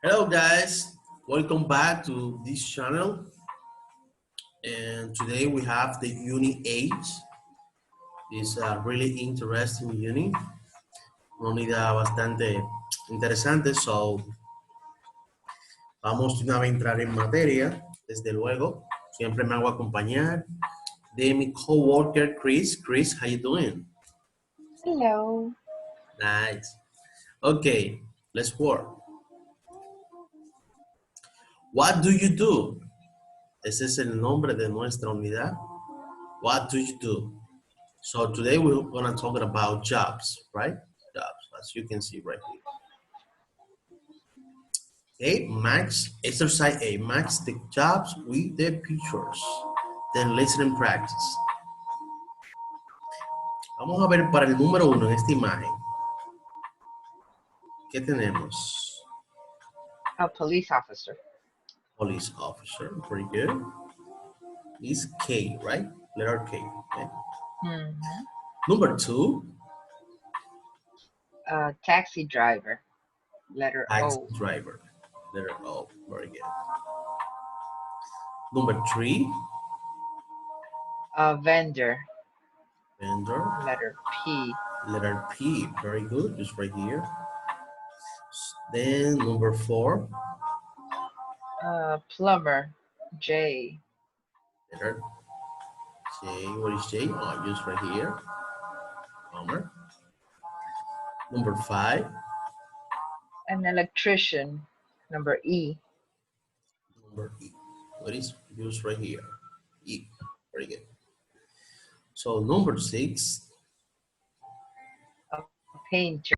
Hello guys, welcome back to this channel, and today we have the Uni 8. It's a really interesting uni, una unidad bastante interesante, so vamos de una vez a entrar en materia, desde luego. Siempre me hago acompañar de mi coworker Chris. Chris, how you doing? Hello. Nice. Okay, let's work. What do you do? Ese es el nombre de nuestra unidad. What do you do? So today we're going to talk about jobs, right? Jobs, as you can see right here. Okay, Max, exercise A. Max the jobs with the pictures. Then listen and practice. Vamos a ver para el número 1 en esta imagen. ¿Qué tenemos? A police officer. Police officer, pretty good. Is K, right? Letter K, okay. Number 2. A taxi driver. Letter Taxi O. driver, letter O, very good. Number 3. A vendor. Vendor. Letter P. Letter P, very good, just right here. Then number 4. A plumber. J. Letter J, what is J? Oh, just right here. Plumber. Number 5. An electrician. Number E. Number E, what is just right here? E, very good. So number 6. A painter.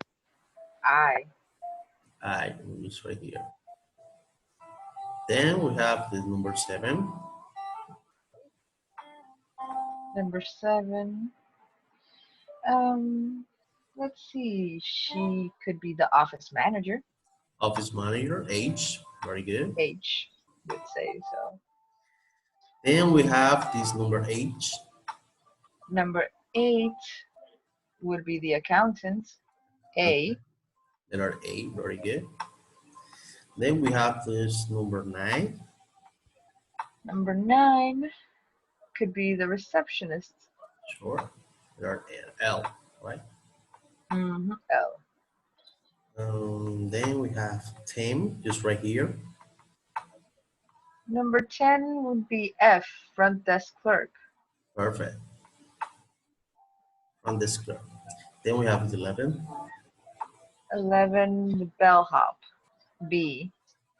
I. I, just right here. Then we have the number 7. Number 7. Let's see. She could be the office manager. Office manager, H, very good. H would say so. Then we have this number H. Number 8 would be the accountant. A. Letter A, very good. Then we have this number 9. Number 9 could be the receptionist. Sure. Letter L, right? L. Then we have 10, just right here. Number 10 would be F, front desk clerk. Perfect. Front desk clerk. Then we have 11. 11, the bellhop. B.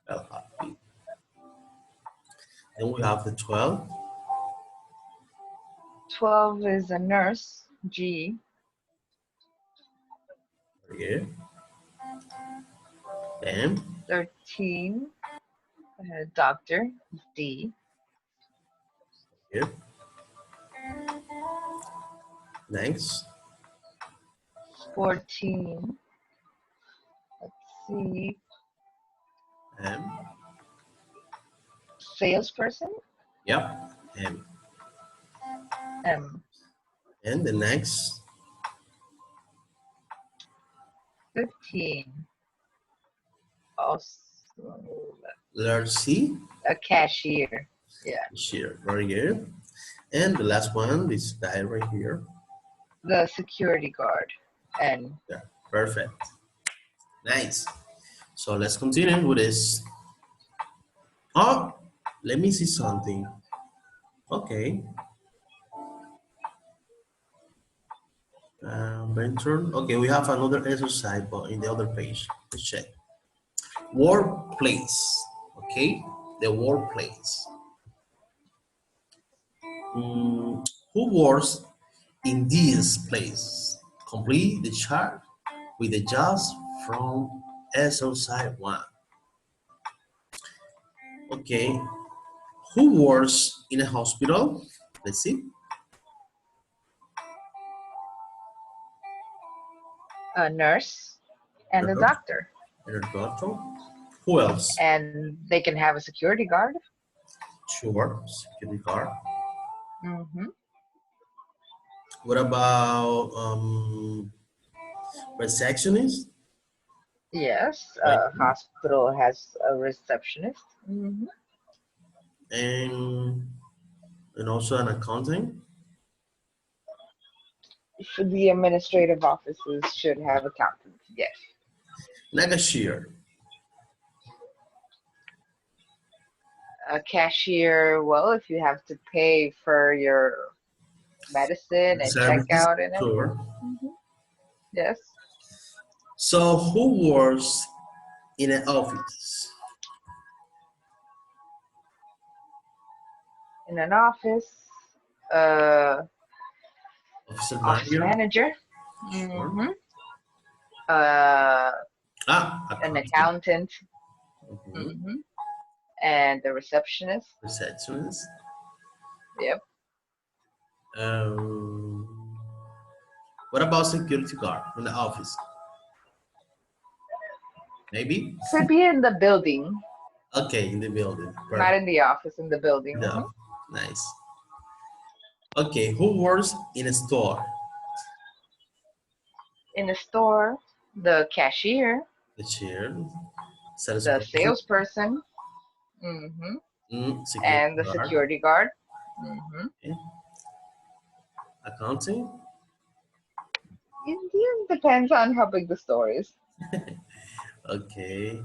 Bellhop, B. Then we have the 12. 12 is a nurse. G. Very good. Then 13, doctor. D. good. Next. 14. Let's see. M. Salesperson. Yep. M. M. And the next. 15. Also, Letter C. a cashier. Yeah. Cashier. Very good. And the last one, this guy right here. The security guard. N. Yeah, perfect. Nice. So let's continue with this. Oh, let me see something. Okay. Venture. Okay, we have another exercise, but in the other page. Let's check. Workplace. Okay, the workplace. Who works in this place? Complete the chart with the jobs from exercise 1. Okay, who works in a hospital? Let's see. A nurse and a doctor. And a doctor. Who else? And they can have a security guard. Sure, security guard. Mm-hmm. What about receptionist? Yes, right? a hospital has a receptionist. And also an accountant, The administrative offices should have accountants. Yes. like a cashier, A cashier, well, if you have to pay for your medicine and check services, out and everything. sure. Yes. So who works in an office? In an office, uh, Officer office manager, manager, sure. uh, an Accountant, accountant, mhm. hmm and the receptionist. Receptionist. Yep. Um, what about security guard in the office? Maybe. Could be in the building, Okay, in the building. not Perfect. in the office, in the building. Yeah, nice. Okay, who works in a store? In a store, the cashier, The chair, the salesperson, salesperson, hmm security and the guard, security guard. hmm okay. Accounting. It depends on how big the store is. Okay,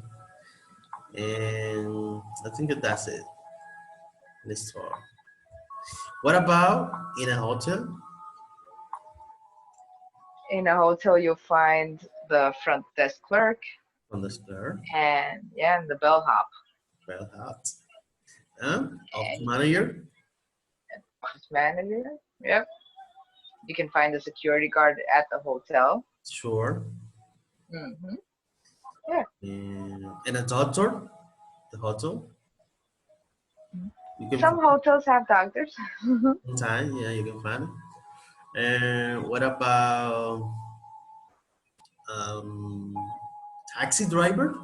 and I think that that's it. In the store. What about in a hotel? In a hotel, you'll find the front desk clerk On the store, and yeah, and the bellhop well hot. Office and manager, office manager. Yep. You can find the security guard at the hotel. sure. hmm Yeah. And a doctor, the hotel. You can Some hotels have doctors. find time, yeah, you can find it. And what about um, taxi driver?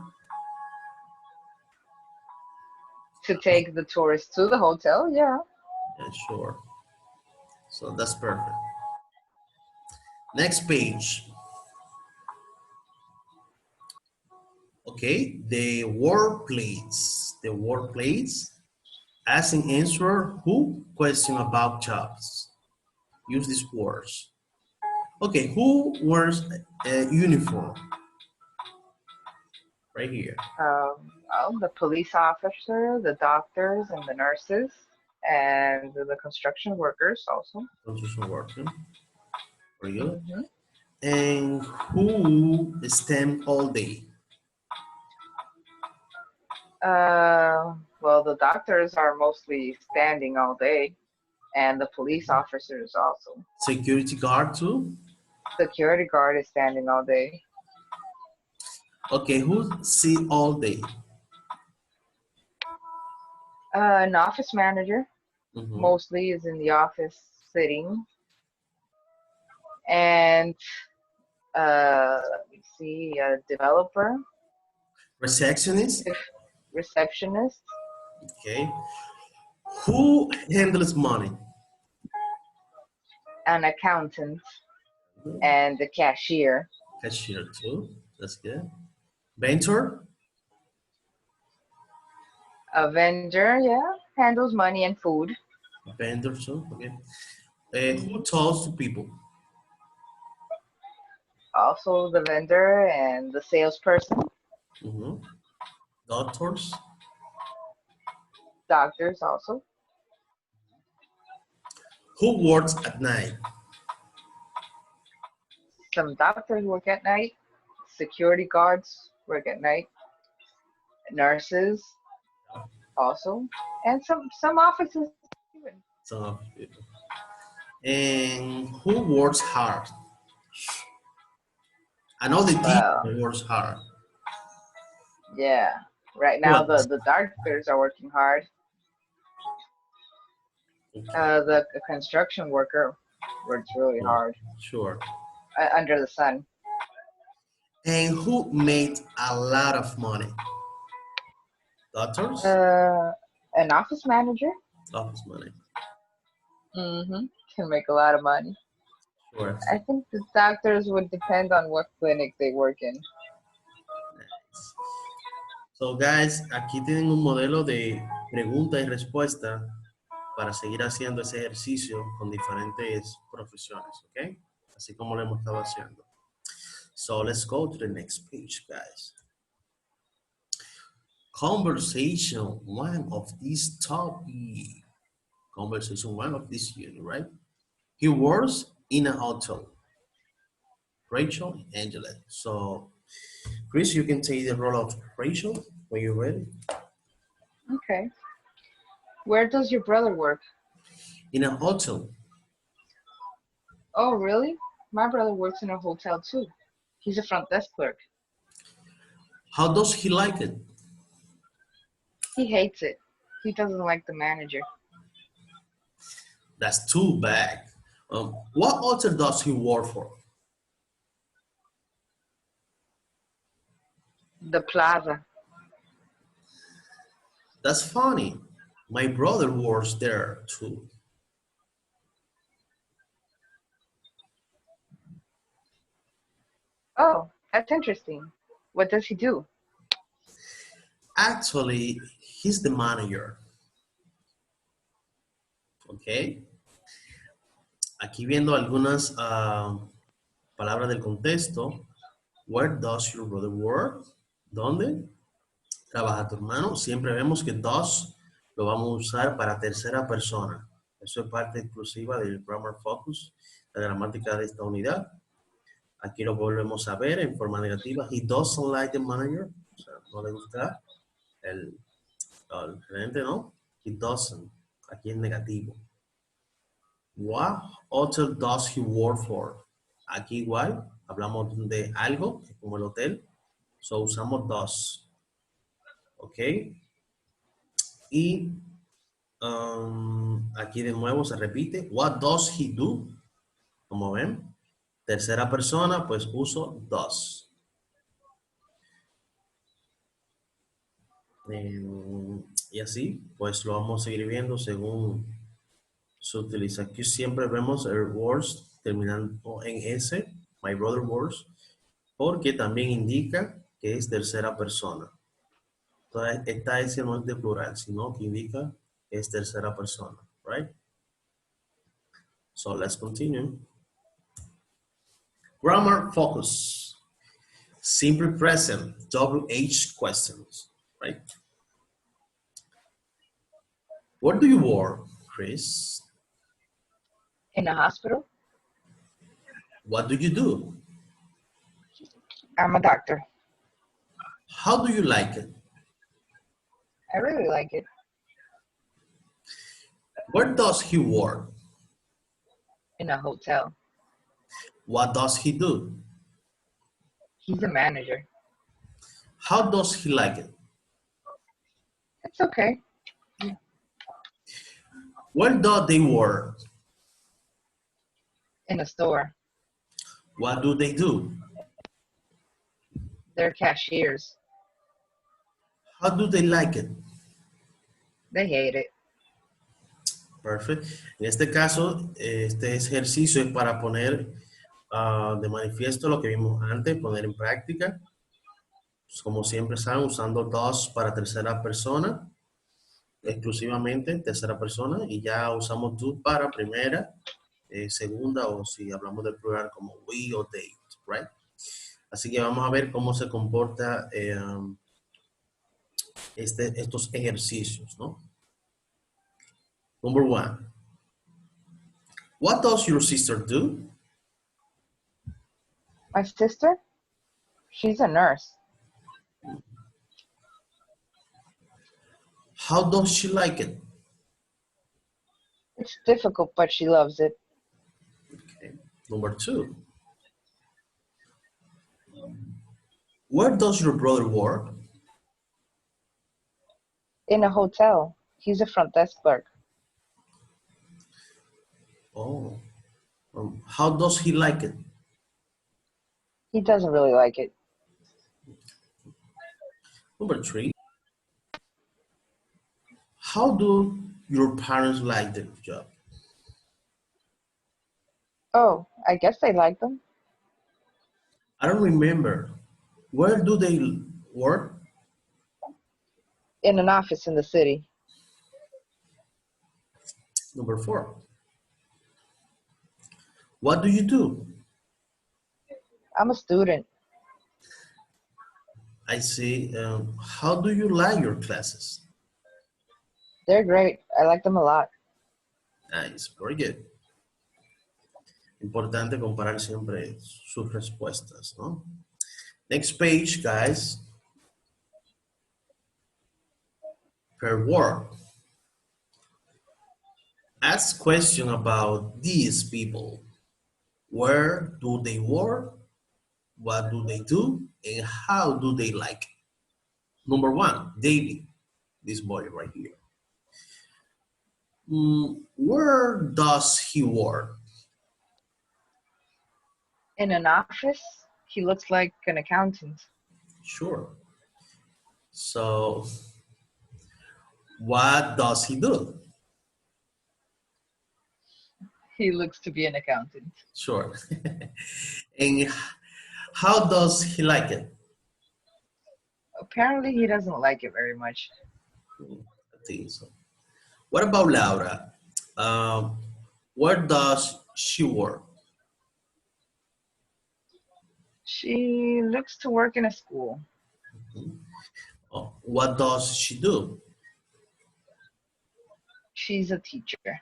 To take the tourists to the hotel. Yeah. Yeah, sure. So that's perfect. Next page. Okay, the workplace. The workplace. Ask and answer who question about jobs. Use these words. Okay, who wears a uniform? Right here. Well, the police officer, the doctors, and the nurses, and the construction workers also. Construction worker. Very good. hmm And who stand all day? Well, the doctors are mostly standing all day, and the police officers also. Security guard too. Security guard is standing all day. Okay, who sit all day? An office manager Mhm. mostly is in the office sitting, and let me see, a developer, Receptionist. receptionist, Okay. Who handles money? an accountant, and the cashier. Cashier too. That's good. Mentor. A vendor, yeah, handles money and food. Vendor too. Okay. Who Mhm. talks to people? Also, the vendor and the salesperson, Mhm. Doctors. doctors also. Who works at night? Some doctors work at night. Security guards work at night. Nurses also, and some offices even. Some of the people. And who works hard? I know the Well, teacher works hard. yeah. Right Who now, else? the doctors are working hard. Okay. The construction worker works really hard Sure. under the sun. And who made a lot of money? Doctors? Uh, an office manager, Office money. can make a lot of money. Sure. I think the doctors would depend on what clinic they work in. So guys, aquí tienen un modelo de pregunta y respuesta para seguir haciendo ese ejercicio con diferentes profesiones, ¿ok? Así como lo hemos estado haciendo. So let's go to the next page, guys. Conversation, one of this topic. Conversation, one of this unit, right? He works in a hotel. Rachel and Angela. So, Chris, you can take the role of Rachel when you're ready. Okay. Where does your brother work? In a hotel. Oh, really? My brother works in a hotel too. He's a front desk clerk. How does he like it? He hates it. He doesn't like the manager. That's too bad. What hotel does he work for? The plaza. That's funny. My brother works there too. Oh, that's interesting. What does he do? Actually, he's the manager. Okay. Aquí viendo algunas palabras del contexto. Where does your brother work? ¿Dónde trabaja tu hermano? Siempre vemos que does lo vamos a usar para tercera persona. Eso es parte exclusiva del Grammar Focus, la gramática de esta unidad. Aquí lo volvemos a ver en forma negativa. He doesn't like the manager. O sea, no le gusta el gerente, ¿no? He doesn't. Aquí es negativo. What hotel does he work for? Aquí igual, hablamos de algo, como el hotel. So usamos does. ¿Ok? Y aquí de nuevo se repite. What does he do? Como ven, tercera persona, pues uso does. Y así, pues lo vamos a seguir viendo según se utiliza. Aquí siempre vemos el words terminando en S, my brother works, porque también indica que es tercera persona. Entonces, esta S no es de plural, sino que indica que es tercera persona, right? So let's continue. Grammar focus. Simple present, WH questions, right? Where do you work, Chris? In a hospital? What do you do? I'm a doctor. How do you like it? I really like it. Where does he work? In a hotel. What does he do? He's a manager. How does he like it? It's okay. Where do they work? In a store. What do they do? They're cashiers. How do they like it? They hate it. Perfect. En este caso, este ejercicio es para poner de manifiesto lo que vimos antes, poner en práctica. Pues, como siempre saben, usando does para tercera persona, exclusivamente tercera persona, y ya usamos do para primera, segunda, o si hablamos del plural como we o they, right? Así que vamos a ver cómo se comporta estos ejercicios, ¿no? Number one. What does your sister do? My sister? She's a nurse. How does she like it? It's difficult, but she loves it. Okay. Number two. Where does your brother work? In a hotel. He's a front desk clerk. Oh. How does he like it? He doesn't really like it. Number three. How do your parents like the job? Oh, I guess they like them. I don't remember. Where do they work? In an office in the city. Number 4. What do you do? I'm a student. I see. How do you like your classes? They're great. I like them a lot. Nice, very good. Importante comparar siempre sus respuestas, ¿no? Next page, guys. Per word. Ask question about these people. Where do they work? What do they do? And how do they like it? Number 1, David, this boy right here. Where does he work? In an office, he looks like an accountant. Sure. So, what does he do? He looks to be an accountant. Sure. And how does he like it? Apparently, he doesn't like it very much. I think so. What about Laura? Where does she work? She looks to work in a school. Oh, what does she do? She's a teacher.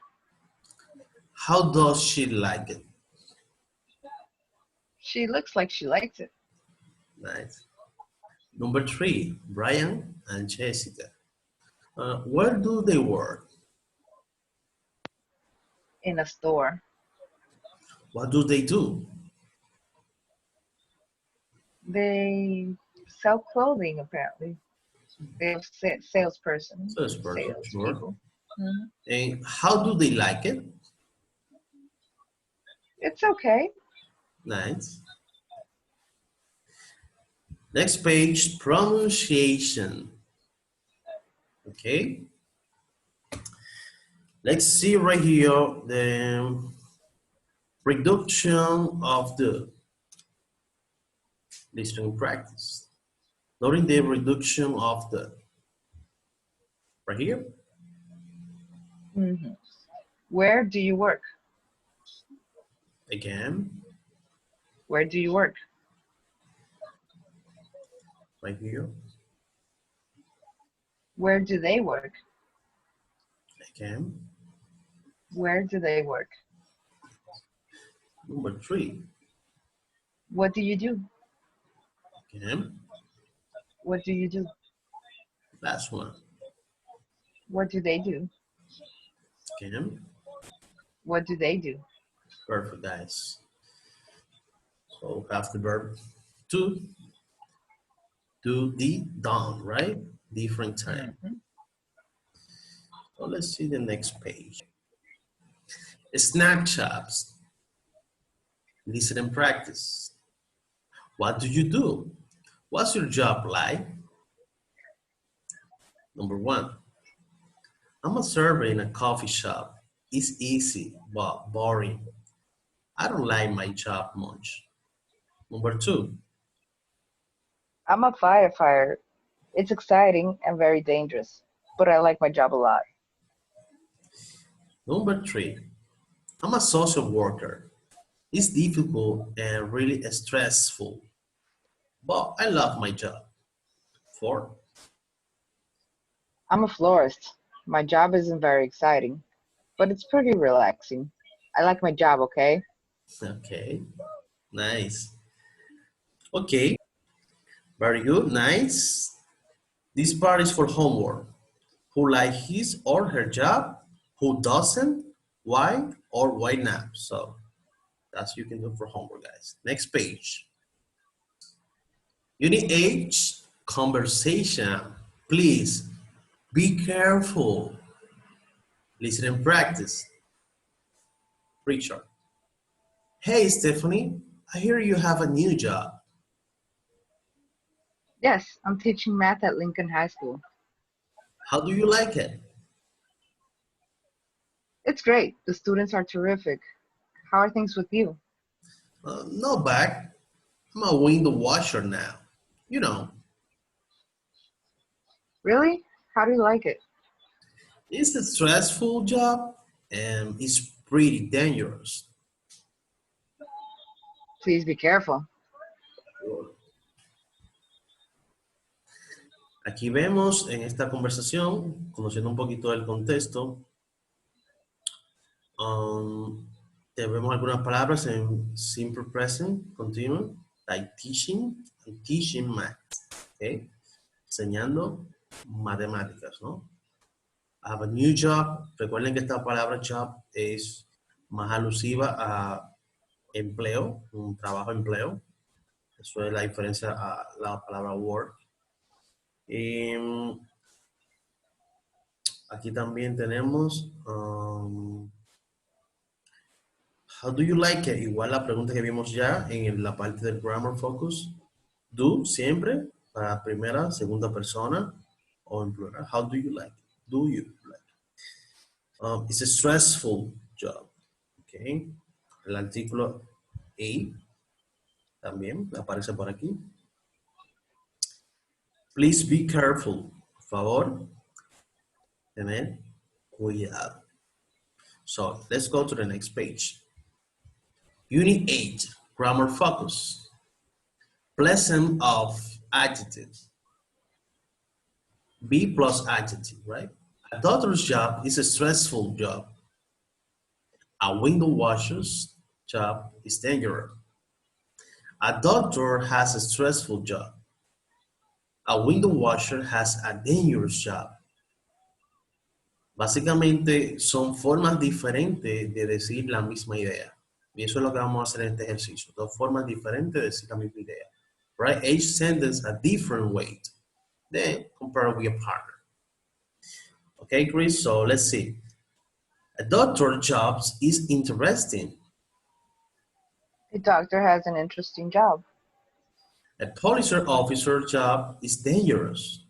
How does she like it? She looks like she likes it. Nice. Number 3, Brian and Jessica. Where do they work? In a store. What do they do? They sell clothing, apparently. They're salesperson. Salesperson, sure. Salespeople. Mm-hmm. And how do they like it? It's okay. Nice. Next page, pronunciation. Okay. Let's see right here the reduction of the listening practice. Noting the reduction of the right here. Mm-hmm. Where do you work? Again, Where do you work? right here. Where do they work? Again. Where do they work? Number 3. What do you do? Again. What do you do? Last one. What do they do? Again. What do they do? Perfect, guys. So have the verb to do the done, right? Different time. Mm-hmm. So let's see the next page. Snapshots. Listen and practice. What do you do? What's your job like? Number 1. I'm a server in a coffee shop. It's easy, but boring. I don't like my job much. Number 2. I'm a firefighter. It's exciting and very dangerous, but I like my job a lot. Number 3. I'm a social worker. It's difficult and really stressful, but I love my job. 4. I'm a florist. My job isn't very exciting, but it's pretty relaxing. I like my job, okay? Okay, nice. Okay, very good, nice. This part is for homework. Who likes his or her job? Who doesn't? Why or why not? So that's what you can do for homework, guys. Next page. Unit H, conversation. Please be careful. Listen and practice. Richard. Hey, Stephanie, I hear you have a new job. Yes, I'm teaching math at Lincoln High School. How do you like it? It's great. The students are terrific. How are things with you? Not bad. I'm a window washer now. You know. Really? How do you like it? It's a stressful job and it's pretty dangerous. Please be careful. Aquí vemos en esta conversación, conociendo un poquito del contexto, tenemos algunas palabras en simple present continuo, like teaching and teaching math, ¿okay? Enseñando matemáticas, ¿no? I have a new job. Recuerden que esta palabra job es más alusiva a empleo, un trabajo empleo. Eso es la diferencia a la palabra work. Aquí también tenemos how do you like it? Igual la pregunta que vimos ya en la parte del grammar focus. Do siempre para primera, segunda persona o en plural. How do you like it? Do you like it? It's a stressful job. Okay. El artículo a también aparece por aquí. Please be careful. Por favor, tener cuidado. So let's go to the next page. Unit 8, grammar focus. Pleasant of adjective. Be plus adjective, right? A doctor's job is a stressful job. A window washer's job is dangerous. A doctor has a stressful job. A window washer has a dangerous job. Básicamente son formas diferentes de decir la misma idea. Y eso es lo que vamos a hacer en este ejercicio. Dos formas diferentes de decir la misma idea. Right? Each sentence a different way. Then compare with a partner. Okay, Chris? So let's see. A doctor job is interesting. A doctor has an interesting job. A police officer job is dangerous.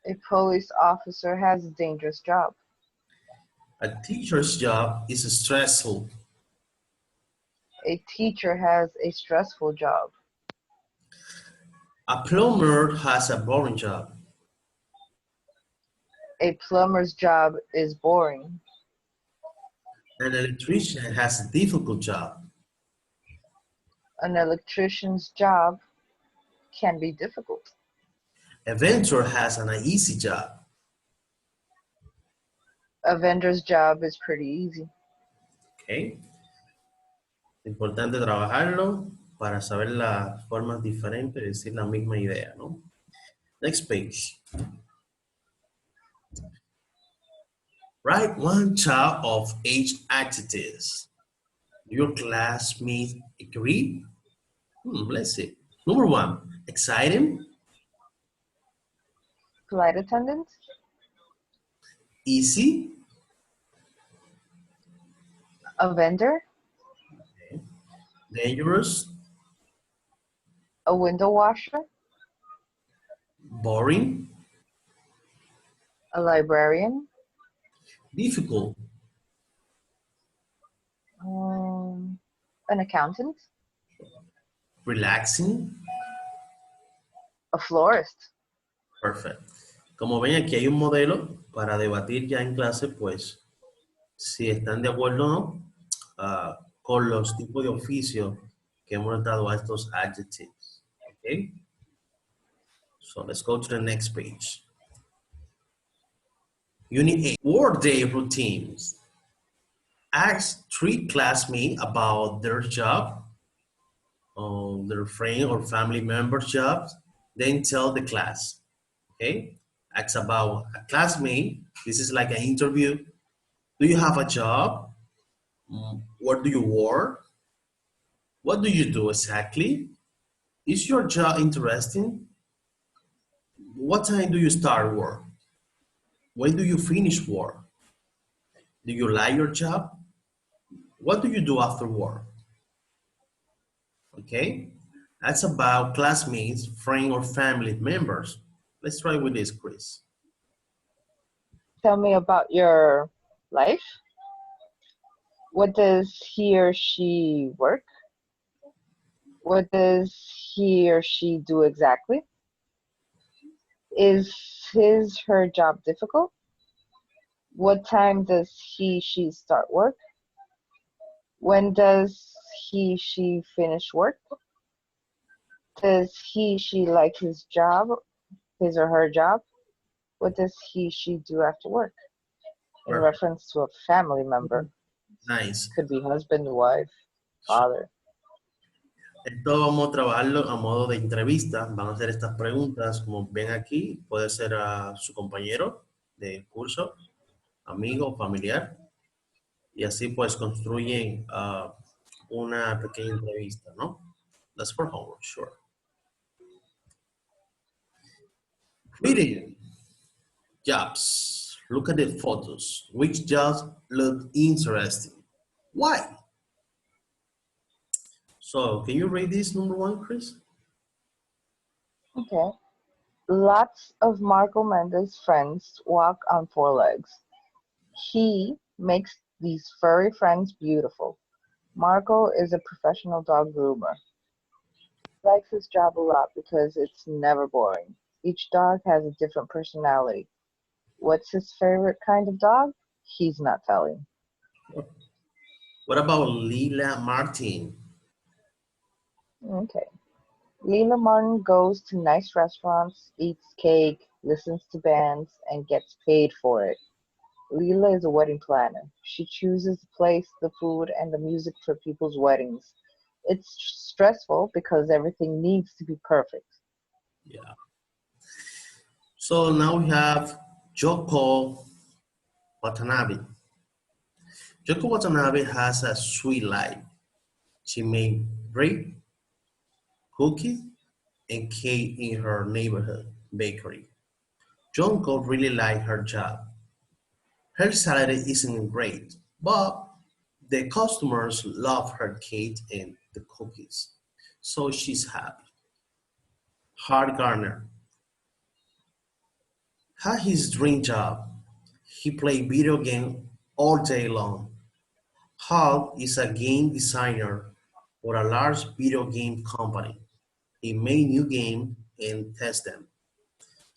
A police officer has a dangerous job. A teacher's job is stressful. A teacher has a stressful job. A plumber has a boring job. A plumber's job is boring. An electrician has a difficult job. An electrician's job can be difficult. A vendor has an easy job. A vendor's job is pretty easy. Okay. Importante trabajarlo para saber las formas diferentes de decir la misma idea, ¿no? Next page. Write one child of each adjectives. Do your classmates agree? Let's see. Number 1, exciting. Flight attendant. Easy. A vendor. Okay. Dangerous. A window washer. Boring. A librarian. Difficult. An accountant. Relaxing. A florist. Perfect. Como ven, aquí hay un modelo para debatir ya en clase, pues, si están de acuerdo o no con los tipos de oficio que hemos dado a estos adjectives. Okay? So let's go to the next page. Unit 8, workday routines. Ask 3 classmates about their job, their friend or family member's jobs, then tell the class. Okay? Ask about a classmate. This is like an interview. Do you have a job? Where do you work? What do you do exactly? Is your job interesting? What time do you start work? When do you finish work? Do you like your job? What do you do after work? Okay? That's about classmates, friends, or family members. Let's try with this, Chris. Tell me about your life. What does he or she work? What does he or she do exactly? Is her job difficult? What time does she start work? When does she finish work? Does she like his or her job? What does she do after work? In Perfect. reference to a family member. Nice. Could be husband, wife, father. Esto vamos a trabajarlo a modo de entrevista. Van a hacer estas preguntas, como ven aquí, puede ser a su compañero de curso, amigo o familiar, y así pues construyen una pequeña entrevista, ¿no? That's for homework, sure. Reading jobs. Look at the photos. Which jobs look interesting? Why? So, can you read this number one, Chris? Okay. Lots of Marco Mendes friends walk on four legs. He makes these furry friends beautiful. Marco is a professional dog groomer. He likes his job a lot because it's never boring. Each dog has a different personality. What's his favorite kind of dog? He's not telling. What about Lila Martin? Okay. Leela Martin goes to nice restaurants, eats cake, listens to bands, and gets paid for it. Leela is a wedding planner. She chooses the place, the food, and the music for people's weddings. It's stressful because everything needs to be perfect. Yeah. So now we have Joko Watanabe. Joko Watanabe has a sweet life. She made bread, cookies, and cake in her neighborhood bakery. Joko really liked her job. Her salary isn't great, but the customers love her cake and the cookies, so she's happy. Hard Garner had his dream job. He played video games all day long. Hal is a game designer for a large video game company. He made new games and test them.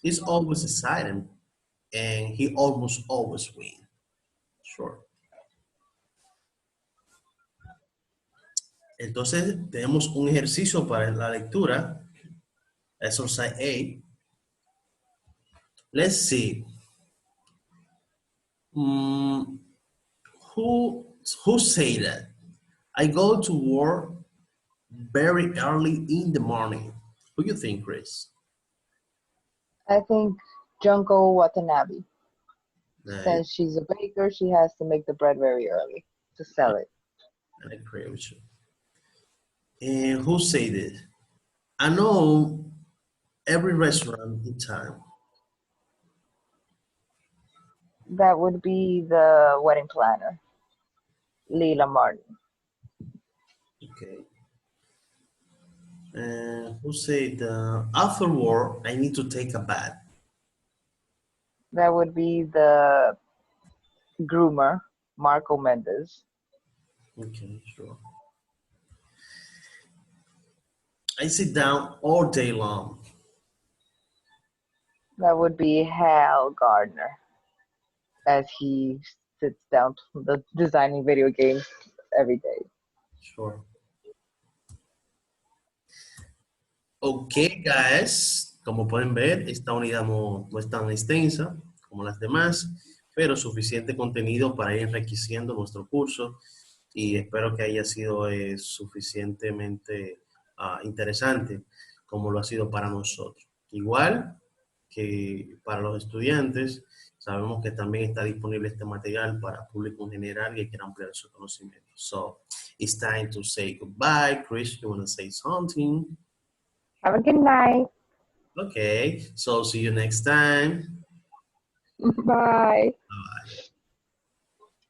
He's always excited and he almost always wins. Sure. Entonces tenemos un ejercicio para la lectura. Exercise A. Let's see. Mm, who say that? I go to work very early in the morning. Who do you think, Chris? I think Junko Watanabe Nice. says she's a baker. She has to make the bread very early to sell it. I agree with you. And who say this? I know every restaurant in town. That would be the wedding planner, Leela Martin. Okay. And who said after work I need to take a bath? That would be the groomer, Marco Mendes. Okay, sure. I sit down all day long. That would be Hal Gardner, as he sits down designing video games every day. Sure. Ok, guys, como pueden ver, esta unidad no es tan extensa como las demás, pero suficiente contenido para ir enriqueciendo nuestro curso y espero que haya sido suficientemente interesante como lo ha sido para nosotros. Igual que para los estudiantes, sabemos que también está disponible este material para público en general que quiera ampliar su conocimiento. So, it's time to say goodbye. Chris, you want to say something? Have a good night. Okay, so see you next time. Bye. Bye.